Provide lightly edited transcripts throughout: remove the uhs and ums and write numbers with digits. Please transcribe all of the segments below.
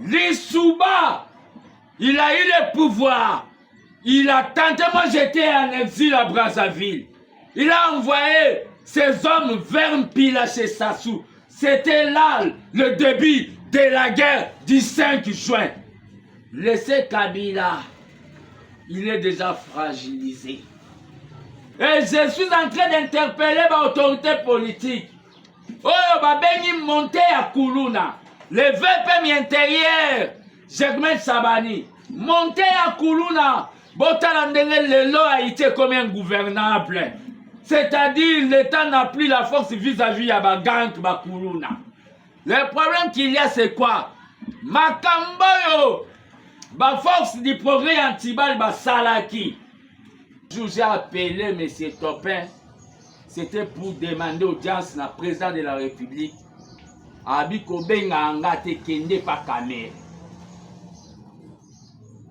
Lissouba, il a eu le pouvoir. Il a tenté, moi j'étais en exil à Brazzaville. Il a envoyé ses hommes vers Mpila chez Sassou. C'était là le début de la guerre du 5 juin. Laissez Kabila, il est déjà fragilisé. Et je suis en train d'interpeller l'autorité politique. Oh, Babengi monté à Koulouna. Le VPM intérieur, Germain Sabani, monté à Koulouna. Botalandenge Lelo a été comme un gouvernable. C'est-à-dire, l'État n'a plus la force vis-à-vis à Bagank, Bakoulouna. Le problème qu'il y a, c'est quoi? Makamboyo, la force du progrès antibal, Salaki. J'ai appelé M. Topin, c'était pour demander audience na président de la République.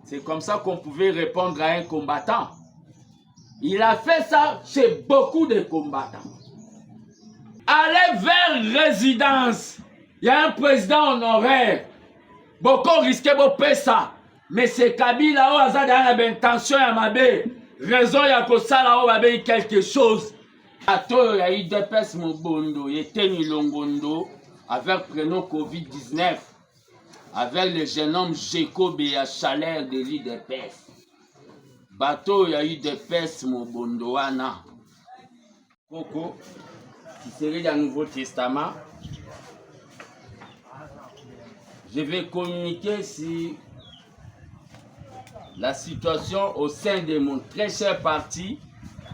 C'est comme ça qu'on pouvait répondre à un combattant. Il a fait ça chez beaucoup de combattants. Allez vers résidence. Il y a un président honoraire. Beaucoup risquaient de faire ça. Mais c'est Kabila où a une intention à mabe. Raison ya ko sala o babe quelque chose. Ato ya IDPS Mobondo, Yeteni Longondo avec prénom Covid-19 avec le jeune homme Jacob et à Chalère de l'IDPS. Bateau ya IDPS Mobondo wana. Coco qui serait dans le Nouveau Testament. Je vais communiquer sur la situation au sein de mon très cher parti,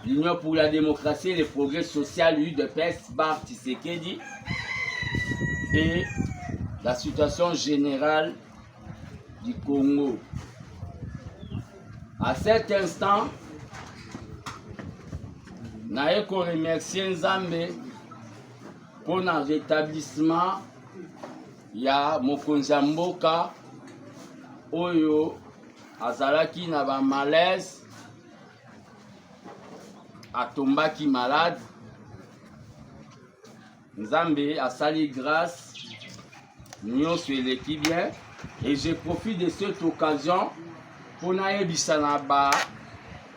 l'Union pour la démocratie et le progrès social, UDPS, Bar Tshisekedi, et la situation générale du Congo. À cet instant, je remercie Nzambe pour le rétablissement. Il y a Mokonzi Mboka, Oyo, Azalaki na ba malaise, atombaki malade. Nzambe asali grâce, nous sur l'équipe bien. Et je profite de cette occasion pour naebisa na ba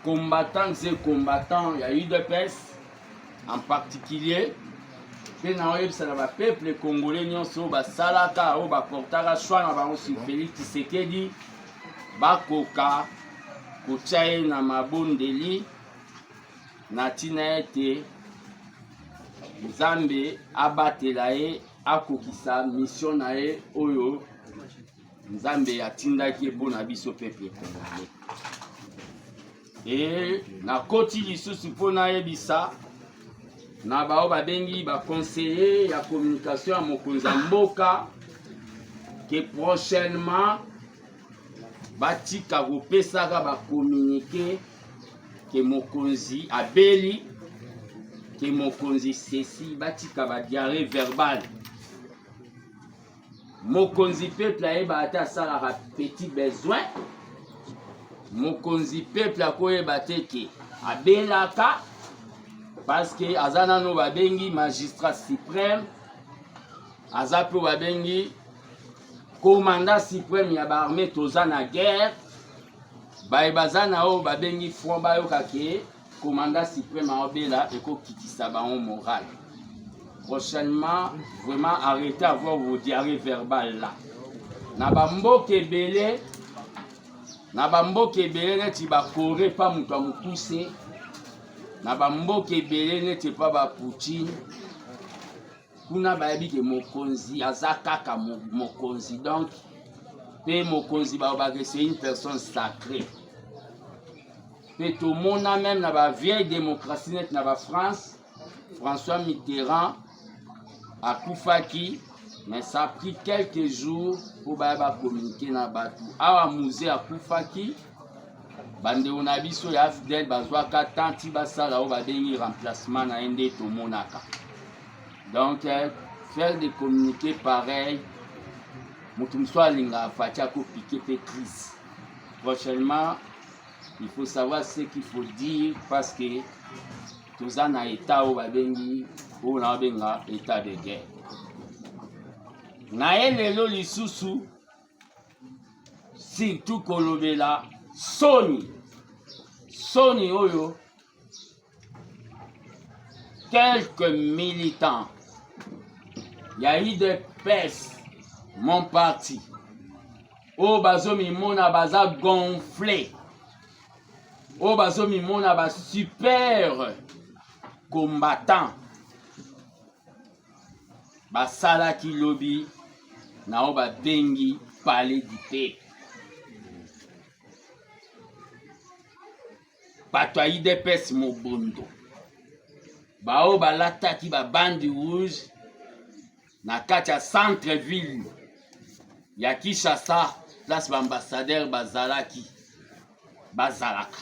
combattants et combattants, il y a eu deux PES en particulier. Pe na oyebisa na ba peuple congolais nyonso ba salaka o ba portaka choix na bango sur Félix Tshisekedi. Bakoka kotia na mabondeli na tina ete Nzambe abatela ye akokisa mission na ye oyo Nzambe atindaki mpona biso peuple congolais. Et na koti lisusu mpona yebisa na bao babengi ba conseiller ya communication ya Mokonzi Mboka que prochainement batika kopesaka ba communiquer que Mokonzi abeli que Mokonzi ceci batika ba diarrhée verbale. Mokonzi peuple ayeba ata salaka petit besoin. Mokonzi peuple akoyeba te ke abelaka parce que azana no babengi magistrat suprême, azapo babengi commandant suprême ya ba armée toza na guerre, bazana o babengi front bayoka ke commandant suprême abela eko kitisa bango moral. Prochainement, vraiment arrêtez à voir vos diarrhées verbales là. Na bamboke ebele neti ba Corée pa mutu amukuse. Na bamboke ebele neti pa ba Poutine. Kuna bayebi ke Mokonzi azakaka Mokonzi, donc pe Mokonzi c'est une personne sacrée. Pe tout le monde même na ba vieille démocratie net na ba France, François Mitterrand a Koufaki, mais ça a pris quelques jours pour communiquer na batu. Awa musée a Koufaki, bande onabiso ya fidèle bazwaka tanti basala o babengi remplacement na ende to monaka. Donc faire des communiqués pareils, mutumswa linga fatia ko piquer pe crise. Prochainement, il faut savoir ce qu'il faut dire parce que tous en a état au babengi ou na benga état de guerre. Na elelo lisusu surtout kolobela Sony oyo quelques militants ya UDPS mon parti o bazo mimona baza gonflé o bazo mimona ba super combattant basalaki lobi na o babengi palais du peuple. Bato ya UDPS mobondo bao balataki babandi rouge na kati ya centre ville ya Kinshasa place baambassadeur bazalaka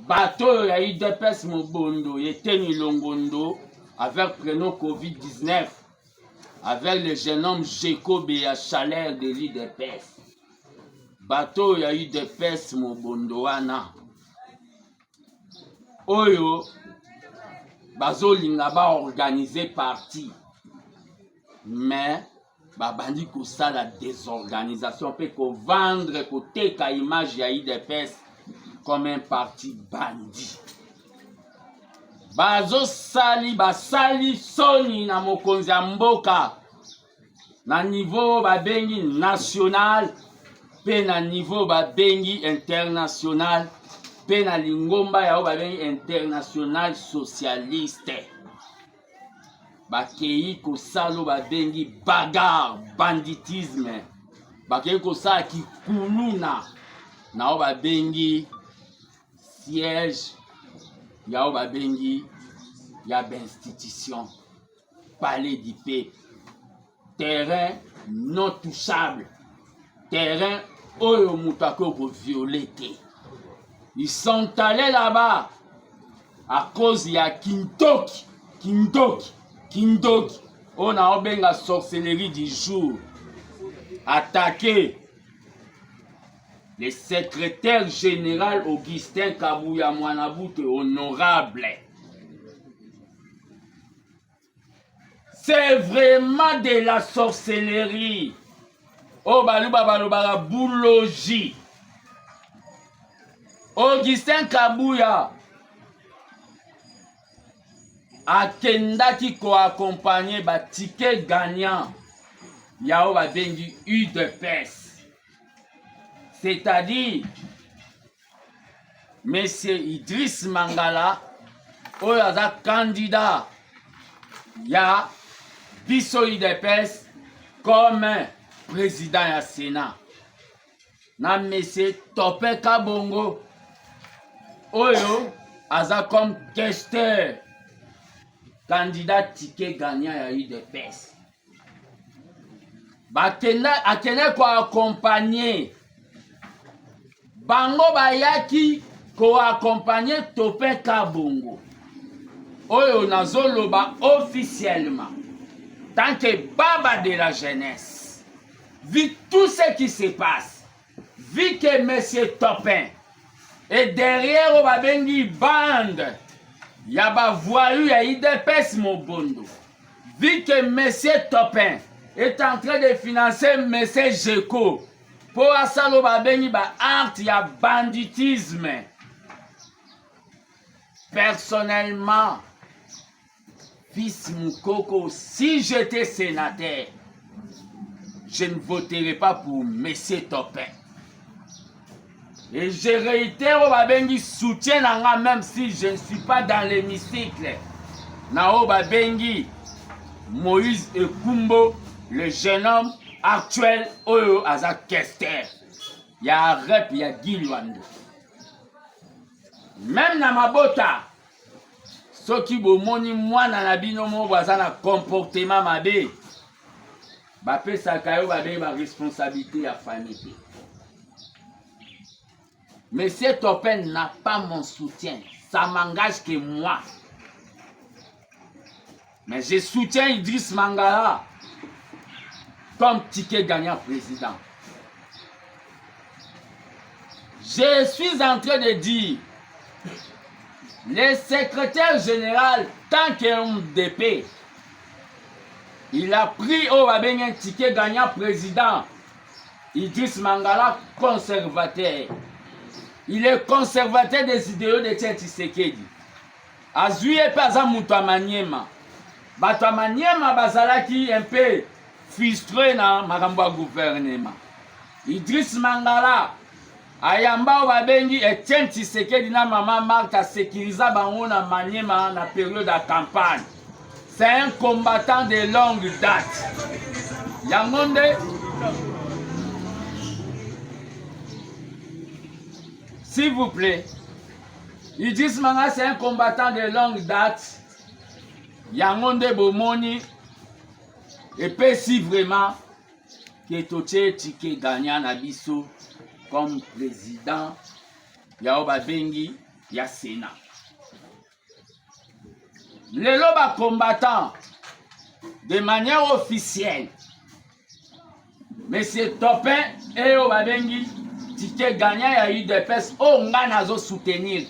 bato oyo ya UDPS mobondo eteni longondo avec prénom Covid-19 avec le jeune homme Jacob ya chaleur de l'UDPS. Bato ya UDPS mobondo wana oyo bazolinga baorganize parti mais babandi kosala désorganisation mpe kovendre koteka image ya UDPS comme un parti bandi. Basali soni na mokonzi ya mboka na niveau babengi national pe na niveau babengi international pe na lingomba yao babengi international socialiste. Bakei kosalo babengi bagarre banditisme bakei kosala kikuluna nao babengi siège yao babengi ya institution palais du peuple, terrain non touchable, terrain oyo mutako ko violer. Ils sont allés là-bas à cause ya Kindoki on a bien la sorcellerie du jour, attaqué le secrétaire général Augustin Kabuya Mwanabute, honorable. C'est vraiment de la sorcellerie. Oh baluba boulogie. Augustin Kabuya akendaki ko accompagner ba ticket gagnant yao babengi UDPS, c'est-à-dire Monsieur Idriss Mangala oyo aza candidat ya biso UDPS comme président ya Sénat na Monsieur Topé Kabongo oyo aza comme questeur candidat ticket gagnant ya UDPS. Akene ko accompagner bango bayaki ko accompagner Topé Kabongo oyo nazoloba officiellement tant que baba de la jeunesse, vu tout ce qui se passe, vu que Monsieur Topin est derrière babengi bande yaba voyou ya UDPS mobondo, vu que Monsieur Topin est en train de financer Monsieur Jeko pour asalo babengi ba art ya banditisme. Personnellement, fils Moukoko, si j'étais sénateur, je ne voterai pas pour Monsieur Topin. Et je réitère au Babengi soutien à même si je ne suis pas dans l'hémicycle. Nao Babengi, Moïse Ekumbo, le jeune homme actuel, Oyo Azak Kester. Il y a un rep, il y a Gilwando. Même dans ma bota, ceux qui bomoni moi dans la binomo bazana comportement mabe, bapé sakayo babe ma responsabilité à famille. Monsieur Topin n'a pas mon soutien, ça m'engage que moi. Mais je soutiens Idriss Mangala comme ticket gagnant président. Je suis en train de dire, le secrétaire général, tant qu'un DP, il a pris au Babeng un ticket gagnant président. Idriss Mangala, conservateur. Il est conservateur des idéaux de Tshisekedi. Azui et pas à Moutamaniyema. Batamaniema bazalaki un peu frustré na Maramba gouvernement. Idriss Mangala, ayamba babengi Etienne Tshisekedi na Maman Marthe sécurisa bango na Maniema na période de campagne. C'est un combattant de longue date. Yangonde, s'il vous plaît, Idriss Mangala c'est un combattant de longue date. Yangonde Bomoni, et puis si vraiment que Toche Tike gagnant Nabiso comme président, Yaoba Bengi, ya Sénat. Les lobes combattants, de manière officielle, M. Topin et Yaoba Bengi, Tike gagnant, il y a eu des personnes, on a soutenir.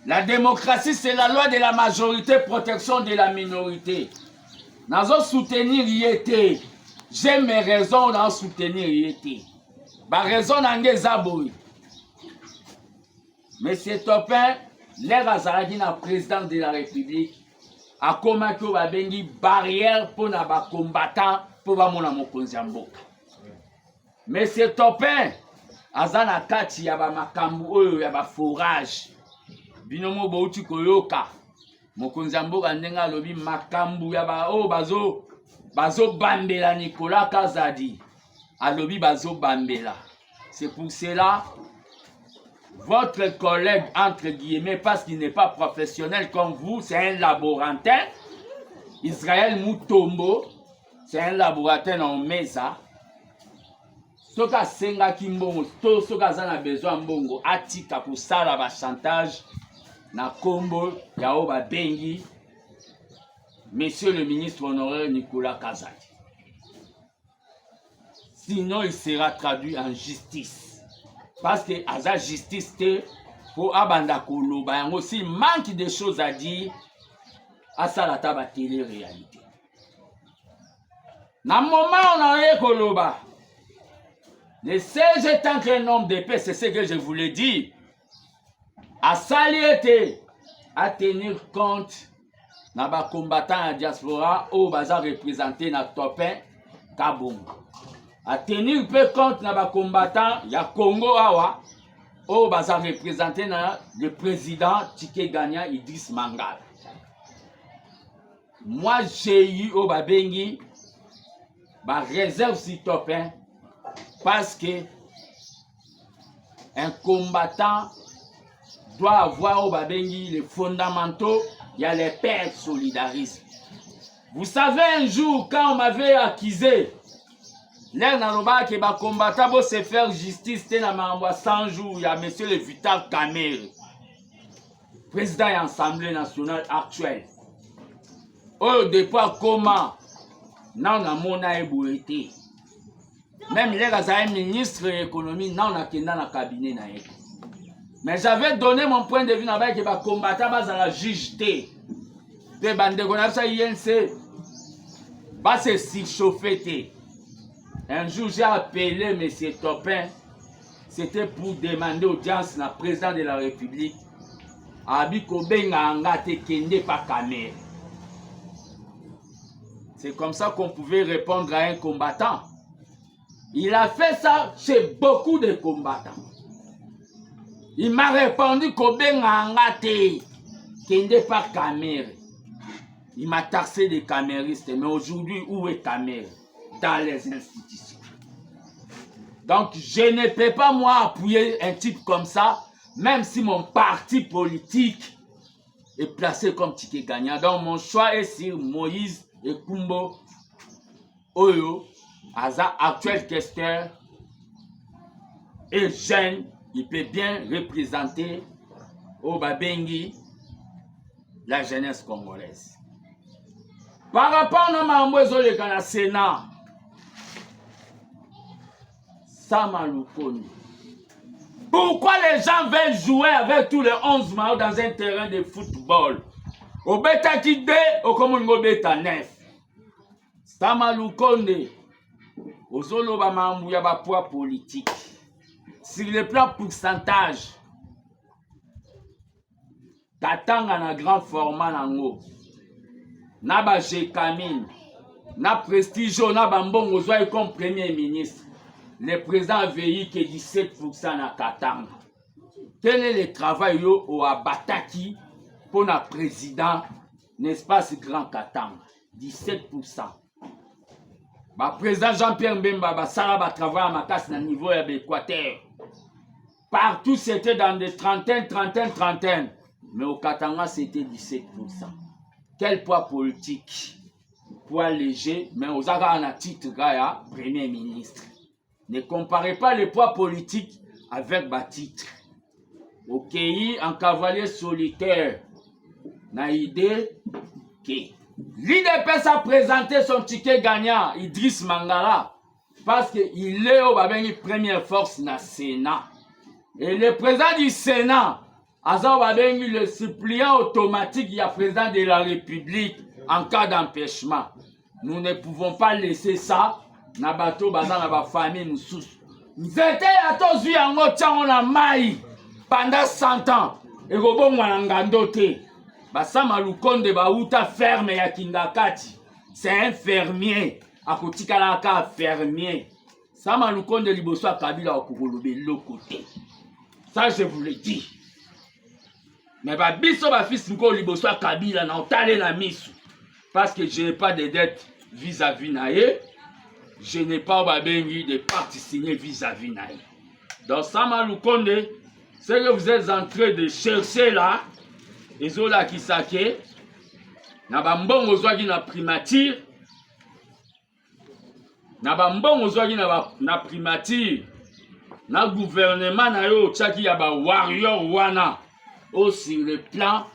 La démocratie, c'est la loi de la majorité, protection de la minorité. Nazo soutenir yété. J'ai mes raisons d'en soutenir yété. Ba raison n'angé zaboui. Monsieur Topin, l'air azalaki na président de la République, a combattu ba bengi barrière pour na ba combattant pour ba mona mokonzi mboka. Monsieur Topin, azana kati ya ba makambu oyo ya ba forage. Binomo bouti koyoka mokonzi mboka ndenga lobi makambu ya ba o bazo bambela Nicolas Kazadi alobi bazo bambela. C'est pour cela votre collègue entre guillemets parce qu'il n'est pas professionnel comme vous, c'est un laborantin. Israël Mutombo, c'est un laborantin en Mesa. Soka senga kimbongo to soka zana besoin mbongo atika kusala ba chantage. Na Kombo, Yaoba Bengi, Monsieur le ministre honoraire Nicolas Kazadi. Sinon, il sera traduit en justice. Parce que à la justice, pour Abanda Koloba, il y a aussi manque de choses à dire à la table télé-réalité. Dans le moment où on a eu Koloba, le siège est un nombre de paix, c'est ce que je voulais dire. À saliété, à tenir compte na ba combattant à diaspora ou baza représenté na Topin Kabongo. À tenir peu compte na ba combattant ya Congo awa ou baza représenté na le président Tike Gagnant Idriss Mangala. Moi j'ai eu au babengi ba réserve si Topin parce que un combattant doit avoir au babengi les fondamentaux, il y a les pères solidaristes. Vous savez un jour quand on m'avait accusé, l'air naloba que ba combattant pour se faire justice t'es na 100 jours, il y a monsieur le Vital Kamerhe, président de l'Assemblée nationale actuelle. Au départ comment non na mona eboité. Même les gars ministre de l'économie non na kenda na cabinet na yé. Mais j'avais donné mon point de vue avec les combattants à la juge T. De Bandegonapsa INC. Va se surchauffer. Un jour, j'ai appelé M. Topin. C'était pour demander audience à président de la République. C'est comme ça qu'on pouvait répondre à un combattant. Il a fait ça chez beaucoup de combattants. Il m'a répondu qu'il n'est pas Kamerhe. Il m'a taxé de camériste. Mais aujourd'hui, où est Kamerhe? Dans les institutions. Donc, je ne peux pas, moi, appuyer un type comme ça, même si mon parti politique est placé comme ticket gagnant. Donc, mon choix est sur Moïse et Kumbo Oyo, Aza, actuel questeur, et jeune. Il peut bien représenter au Babengi la jeunesse congolaise. Par rapport à Mamouezo le Sénat, Samalukoni. Pourquoi les gens veulent jouer avec tous les 11 maillots dans un terrain de football? Au bêta qui dé, au Komungo bêta 9. Samalukoni. Ozolo ba mambu ya ba poids politique. Sur le plan pourcentage, Katanga na grand format nango. Na ba Jekamine, na Prestige, na ba Mbongo Zouai comme premier ministre. Le président a veillé que 17% na Katanga. Quel est le travail au Abataki pour le président, n'est-ce pas, ce grand Katanga? 17%. Le président Jean-Pierre Mbemba va travailler à ma casse à niveau de l'Équateur. Partout, c'était dans des trentaines. Mais au Katanga, c'était 17%. Quel poids politique? Poids léger, mais aux Agas, on a titre Gaïa, Premier ministre. Ne comparez pas le poids politique avec le titre. Au pays, en cavalier solitaire, n'a idée que l'IDPS a présenté son ticket gagnant, Idriss Mangala, parce qu'il est au première force dans le Sénat. Et le président du Sénat, le suppliant automatique, il y a président de la République en cas d'empêchement. Nous ne pouvons pas laisser ça na bateau dans la famille nous sous. Nous étions à tous vu en on a maï pendant 100 ans. Et robon wangandote. Basama Lukonde Bauta ferme ya Kindakati. C'est un fermier. Akotikalaka fermier. Sama Lukonde Liboso Kabila Okugolobe l'autre côté. Ça je vous le dis. Mais biso ba fils Nko Liboso Kabila na otale na misu. Parce que je n'ai pas de dette vis-à-vis nae. Je n'ai pas de partie signée vis-à-vis nae. Donc Sama Lukonde, ce que vous êtes en train de chercher là, Ezola Kisake, na bambongo zwaki na primature, na bambongo zwaki na primature, na gouvernement na yo tchaki ya ba warrior wana, au sur le plan,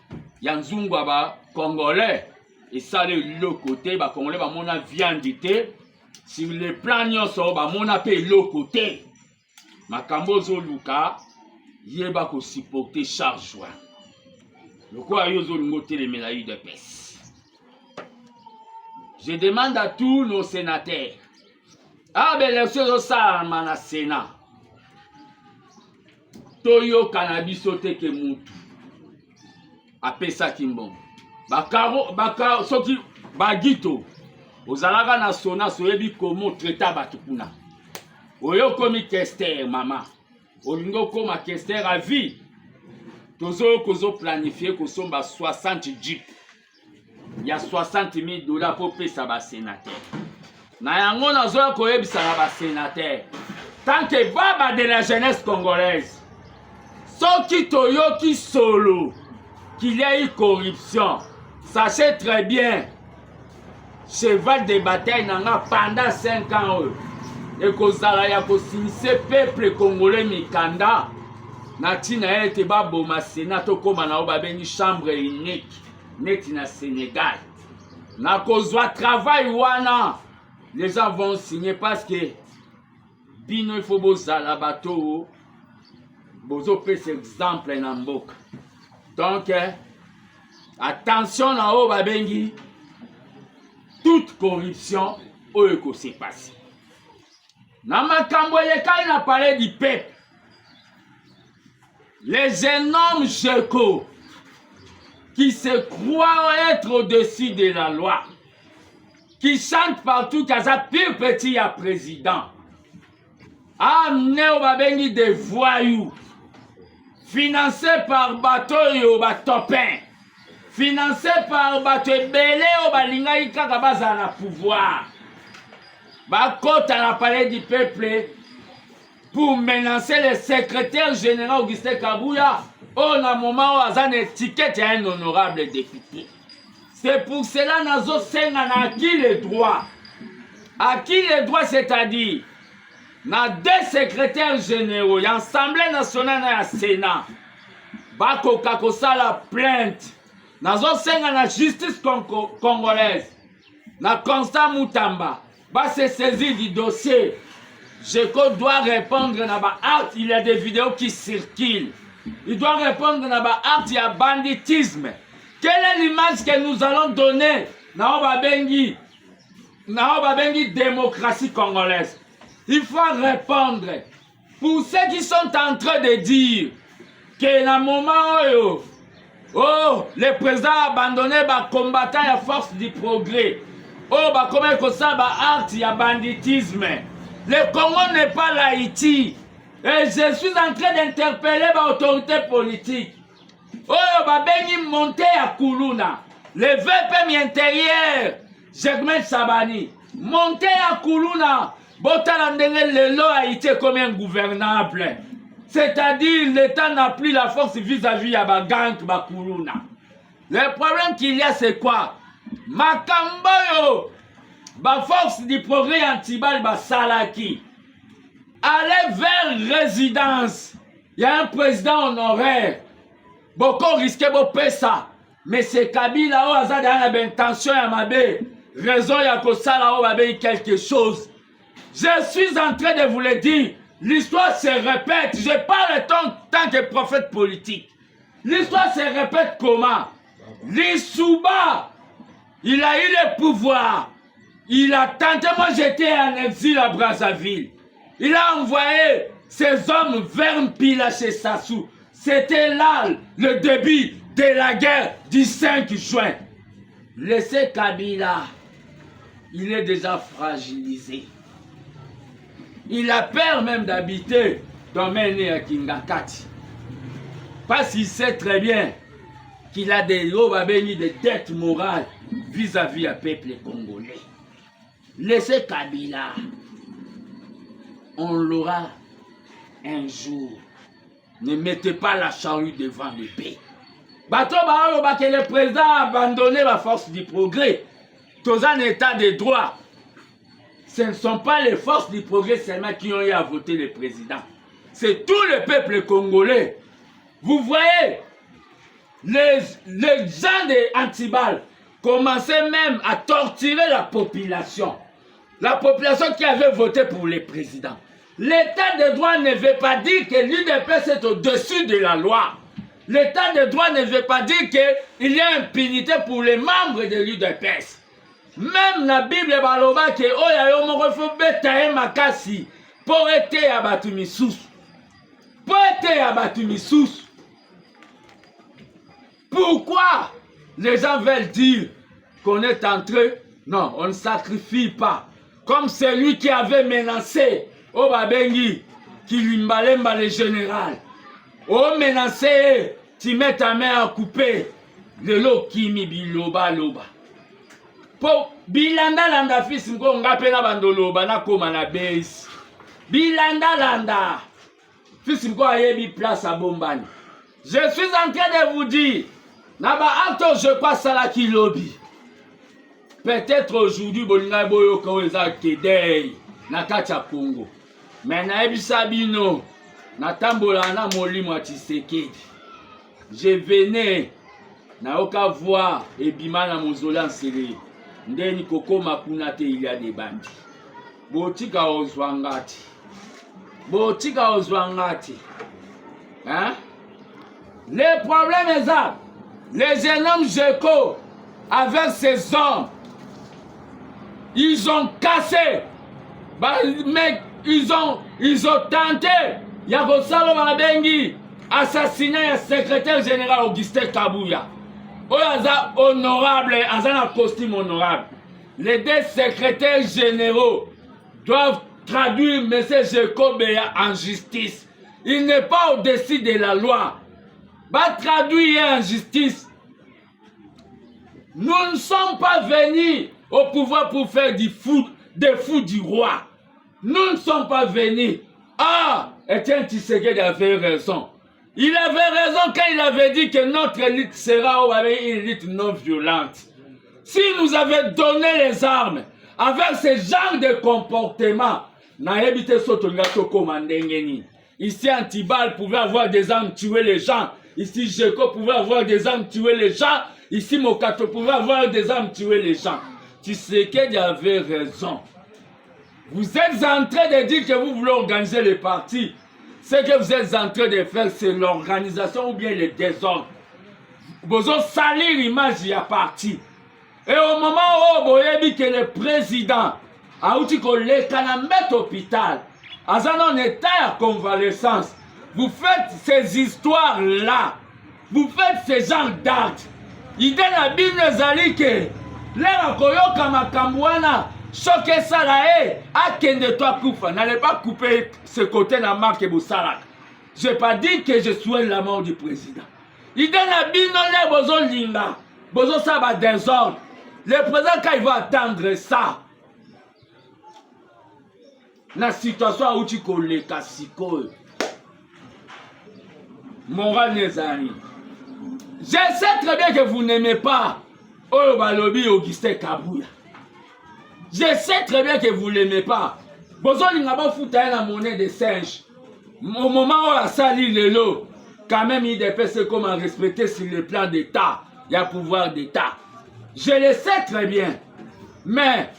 yanzungu ba congolais, et ça le côté, ba congolais ba mona viandité, sur le plan nyonso ba mona pe le côté, makambo zo luka, yeba ko supporter charge wa. Je demande à tous nos sénateurs. Ah ben les choses ça na Sénat. Toyo cannabis sote ke mutu. Apesa kimbon. Bakaro soki bagito. Ozalaka na sona soyebi komo traiter batukuna. Oyo komi kester mama. Olingo koma kester à vie. Tozo planifié que somba 60 jeep. Il y a 60 000 $ pour payer ça bas sénateur. Na yango na zo ko yebisa na bas sénateur. Tant que baba de la jeunesse congolaise. Soki toyoki solo qu'il y a eu corruption. Sachez très bien. Cheval de bataille nanga pendant 5 ans. Et que zala ya ko sinise peuple congolais mikanda. Natina ete babo ma Sénat koma na obabengi chambre unique net na Sénégal. Na kozwa travail wana les gens vont signer parce que bino il faut bozala bateau bozo pese exemple na mboka. Donc attention na obabengi toute corruption oyo ko se passe. Na makambo elekai na parler du peuple. Les énormes checos qui se croient être au-dessus de la loi, qui chantent partout qu'à pire petit à président, amené au babengi des voyous, financés par bateau et au batopin, financés par bateau belé au balinga kakabaza na pouvoir, bakota na palais du peuple. Pour menacer le secrétaire général Augustin Kabouya, on a un moment où on a une étiquette à un honorable député. C'est pour cela que nous avons acquis les droits. Acquis les droits, c'est-à-dire, nous avons 2 secrétaires généraux, l'Assemblée nationale et le Sénat. Bako Kakosa la plainte. Nous avons la justice congolaise. Nous avons Constant Moutamba. Va se saisir du dossier. Je dois répondre à l'acte, il y a des vidéos qui circulent. Il doit répondre à l'acte, il y a banditisme. Quelle est l'image que nous allons donner dans la démocratie congolaise? il faut répondre. Pour ceux qui sont en train de dire que dans le moment où le président a abandonné les combattants à force du progrès, comment ça va acte, il y a banditisme. Le Congo n'est pas l'Haïti. Et je suis en train d'interpeller l'autorité politique. Babeni monté à Koulouna. Le VP intérieur, Jegmet Sabani, monté à Koulouna. Botalandenge Lelo a été comme un gouvernable. C'est-à-dire, l'État n'a plus la force vis-à-vis à Bagank Bakoulouna. Le problème qu'il y a, c'est quoi? Makamboyo, la force du progrès Antibal Basalaki. Allez vers résidence. Il y a un président honoraire. Beaucoup risquaient de payer ça. Mais c'est Kabila, où il y a une intention, il y a raison, il y a quelque chose. Je suis en train de vous le dire. L'histoire se répète. Je parle tant que prophète politique. L'histoire se répète comment? Lissouba, il a eu le pouvoir. Il a tenté, moi j'étais en exil à Brazzaville. Il a envoyé ses hommes vers Mpila chez Sassou. C'était là le début de la guerre du 5 juin. Laissez Kabila. Il est déjà fragilisé. Il a peur même d'habiter dans Mene à Kingakati. Parce qu'il sait très bien qu'il a des dettes morales vis-à-vis du peuple congolais. Laissez Kabila. On l'aura un jour. Ne mettez pas la charrue devant l'épée. Bato Baolo, que le président a abandonné la force du progrès. Dans un état de droit. Ce ne sont pas les forces du progrès seulement qui ont eu à voter le président. C'est tout le peuple congolais. Vous voyez, les gens de Antibal commençaient même à torturer la population. La population qui avait voté pour le président. L'état de droit ne veut pas dire que l'UDPS est au-dessus de la loi. L'état de droit ne veut pas dire qu'il y a impunité pour les membres de l'UDPS. Même la Bible baloba que oya moko faut betaye makasi pour être abatu misusu. Pour être abatu misusu. Pourquoi les gens veulent dire qu'on est entré? Non, on ne sacrifie pas. Comme celui qui avait menacé Obabengi, qui lui mbalemba le général. Oh menacé, tu mets ta main à couper. Le lo kimi biloba loba. Po bilanda landa fils mko ngapena bandoloba na koma na base. Bilanda landa. Fils mko ayebi place à Bombani. Je suis en train de vous dire, naba acte je passe à la kilobi. Peut-être aujourd'hui bolinga boyo ko eza kedei na kati ya Congo. Mais na ebisa bino na tambola na molimo ya Tshisekedi. Je venais na oka voir ebima na mozola nsele. Ndeni koko makunate il y a des bandits. Botika ozwangati. Botika ozwangati. Hein? Le problème est ça. Les jeunes hommes Jeko avec ces hommes, ils ont cassé. Mais ils ont tenté. Yakosalo Mabengi assassiné le secrétaire général Augustin Kabouya. Oyaza honorable, Azana costume honorable. Les deux secrétaires généraux doivent traduire M. Jacob en justice. Il n'est pas au-dessus de la loi. Va traduire en justice. Nous ne sommes pas venus au pouvoir pour faire des fous du roi. Nous ne sommes pas venus. Ah, Etienne Tshisekedi avait raison. Il avait raison quand il avait dit que notre élite sera une élite non violente. Si nous avions donné les armes avec ce genre de comportement, ici Antibal pouvait avoir des armes tuer les gens. Ici Jeko pouvait avoir des armes tuer les gens. Ici Mokato pouvait avoir des armes tuer les gens. Tshisekedi avait raison. Vous êtes en train de dire que vous voulez organiser les partis. Ce que vous êtes en train de faire, c'est l'organisation ou bien le désordre. Vous allez salir l'image du parti. Et au moment où vous avez dit que le président auti koleka na mbete hôpital aza en état de convalescence. Vous faites ces histoires là, vous faites ces genres d'actes. Idée na bino ezali ke lelo koyoka makambo wana soki esala akende to akufa. N'allez pas couper ce côté na marque bosalaka. Je n'ai pas dit que je souhaite la mort du président. Idée na bino le bozo linga, bozo saba désordre. Le président quand il va attendre ça, la situation où tu connais Kassiko, moral nezari. Je sais très bien que vous n'aimez pas Oyo Balobi Augustin Kabouya. Je sais très bien que vous ne l'aimez pas. Bozo linga ba futa la monnaie de singe. Au moment où la sali le lot, quand même il dépêche comment respecter sur le plan d'État, il y a pouvoir d'État. Je le sais très bien. Mais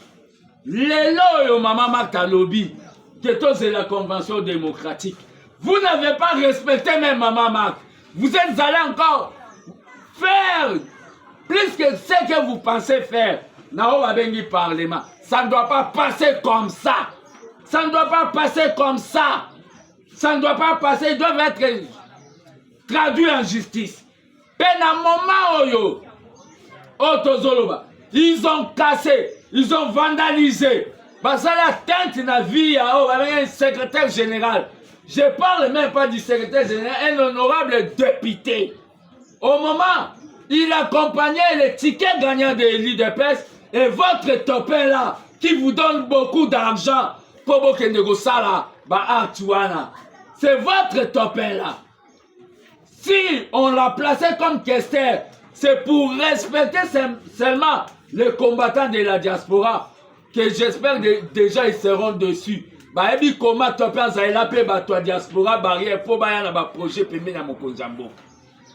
les lots maman Martha Lobby, que c'est la convention démocratique. Vous n'avez pas respecté même maman Martha. Vous êtes allé encore faire plus que ce que vous pensez faire. Nao Abengi Parlement. Ça ne doit pas passer comme ça. Ça ne doit pas passer comme ça. Ça ne doit pas passer. Ils doivent être traduits en justice. Pena moment oyo. Otozoloba. Ils ont cassé. Ils ont vandalisé. Parce que la tente na vie un secrétaire général. Je ne parle même pas du secrétaire général, un honorable député. Au moment, il accompagnait les tickets gagnants de l'IDPS et votre topin là, qui vous donne beaucoup d'argent pour que négocier c'est votre topin là. Si on l'a placé comme questeur, c'est pour respecter seulement les combattants de la diaspora, que j'espère déjà ils seront dessus. Bah ebi comment topin ça il appelle bah toi diaspora barrière pour bah na ba projet pembe na mokonzambo.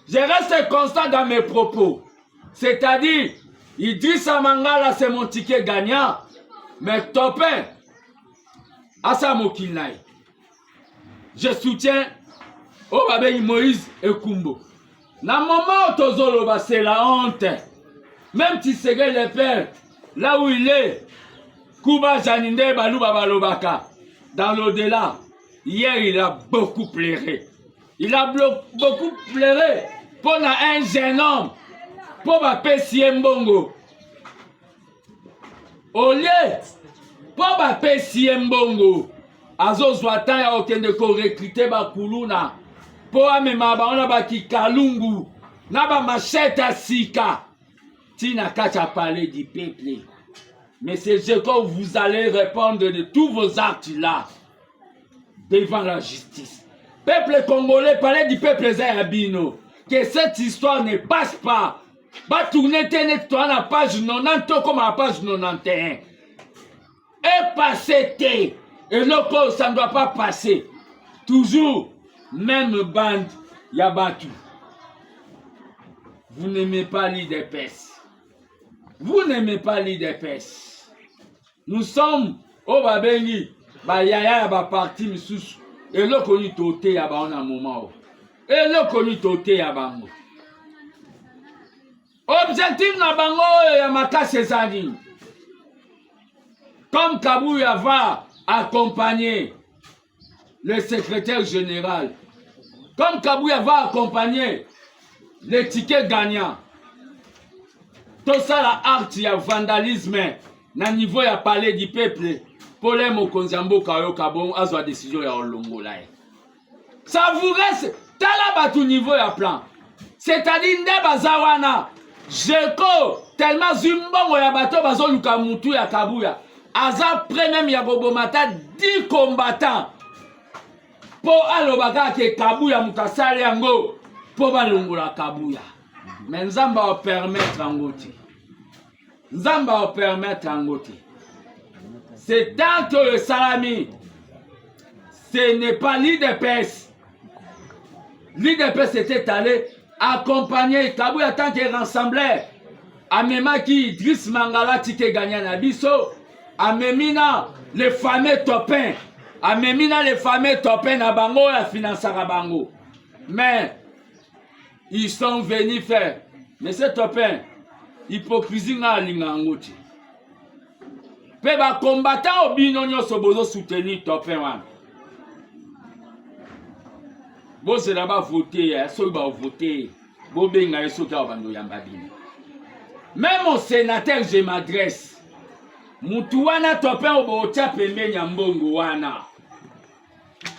Je reste constant dans mes propos. C'est-à-dire, Idrissa Mangala c'est mon ticket gagnant, mais topin Asa Mokilnaï. Je soutiens Obabei Moïse et Kumbo. Dans le moment où Tozoloba, c'est la honte. Même si c'est le père, là où il est, Kuba Janinde Balouba Balobaka, dans l'au-delà, hier il a beaucoup pleuré. Il a beaucoup pleuré pour un jeune homme, pour Bapé Siembongo. Au lieu, pour Bapé Siembongo, Azo Zwatan ya okende ko recruter Bakuluna, pour amema baona baki Kalungu, na ba machette à Sika. Tina Kacha parler du peuple. Mais c'est ce que vous allez répondre de tous vos actes là devant la justice. Peuple congolais, parlez du peuple Zayabino. Que cette histoire ne passe pas. Va tourner à la page 90 comme à la page 91. Et passer. Et le ça ne doit pas passer. Toujours, même bande, Yabatu. Vous n'aimez pas l'IDPS. Vous n'aimez pas l'IDPS. Nous sommes au Babengi, Bayaya, Baparti, Missous, et le connu Toté Yaba en un moment. Et le connu Toté Yabango. Objectif Nabango Yamaka Césarine. Comme Kabouya va accompagner le secrétaire général, comme Kabouya va accompagner les tickets gagnants, tout ça la art, il y a vandalisme, na niveau ya palais du peuple, pour les mokonzambo kayo kabon, azwa décision ya olongo là. Ça vous reste, talaba tout niveau ya plan. C'est-à-dire, nde bazawana, jeko, tellement zimbongo ya bato bazo luka mutu ya Kabouya. Aza près même ya bobomata 10 combattants pour alobaka ke Kabouya mukasali yango pour balongola Kabouya. Mais Nzamba va permettre Angoti. Nzamba va permettre Angoti. C'est tant que le salami, ce n'est pas l'IDPS. L'IDPS était allé accompagner Kabouya tant qu'il rassemblait. Amemaki Idriss Mangala tike gagnant na biso. Amemina les fameux topins. Amemina les fameux topins na bango la finance à bango. Mais ils sont venus faire. Mais ces topins, hypocrisie na lingangoti. Pe ba combattant obino nyonso bozo soutenir topin wana. Bon c'est là-bas voter, ceux qui vont voter, bon benga ceux qui vont yamba bino. Même au sénateur je m'adresse. Mutu wana topin obotia pembe nyambongo wana.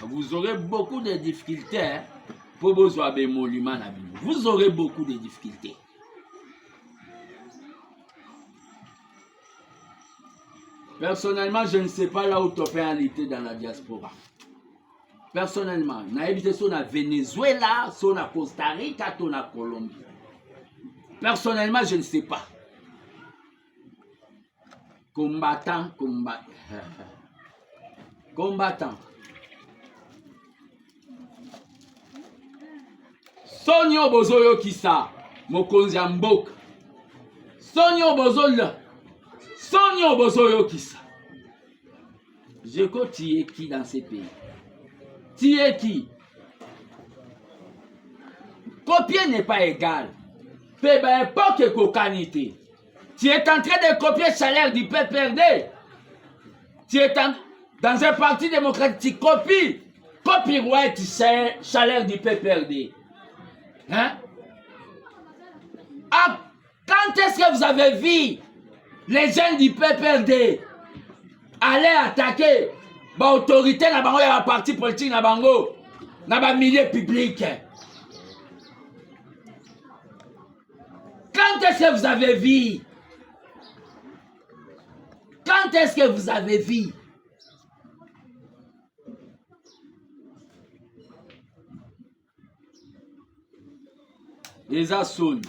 Vous aurez beaucoup de difficultés pour vous avoir des monuments. Vous aurez beaucoup de difficultés. Personnellement, je ne sais pas là où Topin était dans la diaspora. Personnellement, je n'ai sur la Venezuela, sur la Costa Rica, sur la Colombie. Personnellement, je ne sais pas. Combattant. Sonyo bozoyo kisa, mokonzi mboka. Sonyo bozoyo kisa. Je crois tu es qui dans ces pays? Tu es qui? Copier n'est pas égal. Peba époque cocanité. Tu es en train de copier le salaire du PPRD. Tu es dans un parti démocratique. Copyright salaire du PPRD. Hein? Ah, quand est-ce que vous avez vu les gens du PPRD aller attaquer l'autorité dans le parti politique dans le milieu public? Quand est-ce que vous avez vu? Quand est-ce que vous avez vu? Les assauts.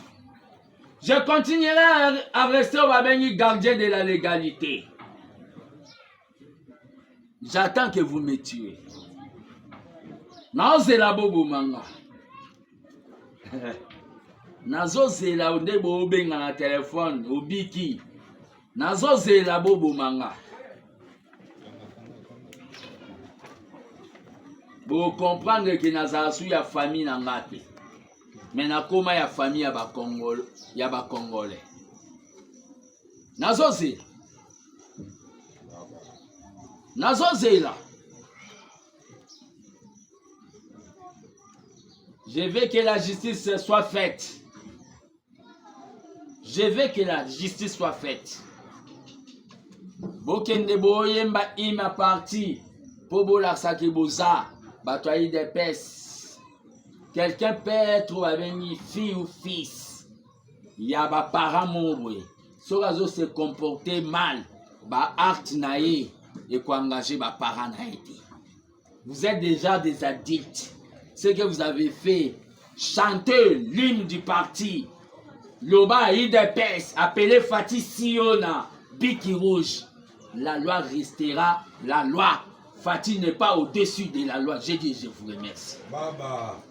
Je continuerai à rester au Babeni gardien de la légalité. J'attends que vous me tuez. Nazela bobo manga. Nazozela ondebo obenga na téléphone obiki. Nazozela bobo manga. Vous comprendre que nazasu ya famille nangate. Mais nakoma ya famille ya ba Congolais. Nazozela. Je veux que la justice soit faite. Je veux que la justice soit faite. Bokende boyemba ima parti. Pobola sakeboza. Batoyi de pes. Quelqu'un peut être avec une fille ou fils. Il y a des parents morts. Si vous se comporter mal, bah acte naïe et quoi engager bah parents naïe. Vous êtes déjà des adultes. Ce que vous avez fait, chanter l'hymne du parti. Loba IDPS, appelé Fatih Siona, Biki Rouge. La loi restera la loi. Fatih n'est pas au-dessus de la loi. J'ai dit, je vous remercie. Baba.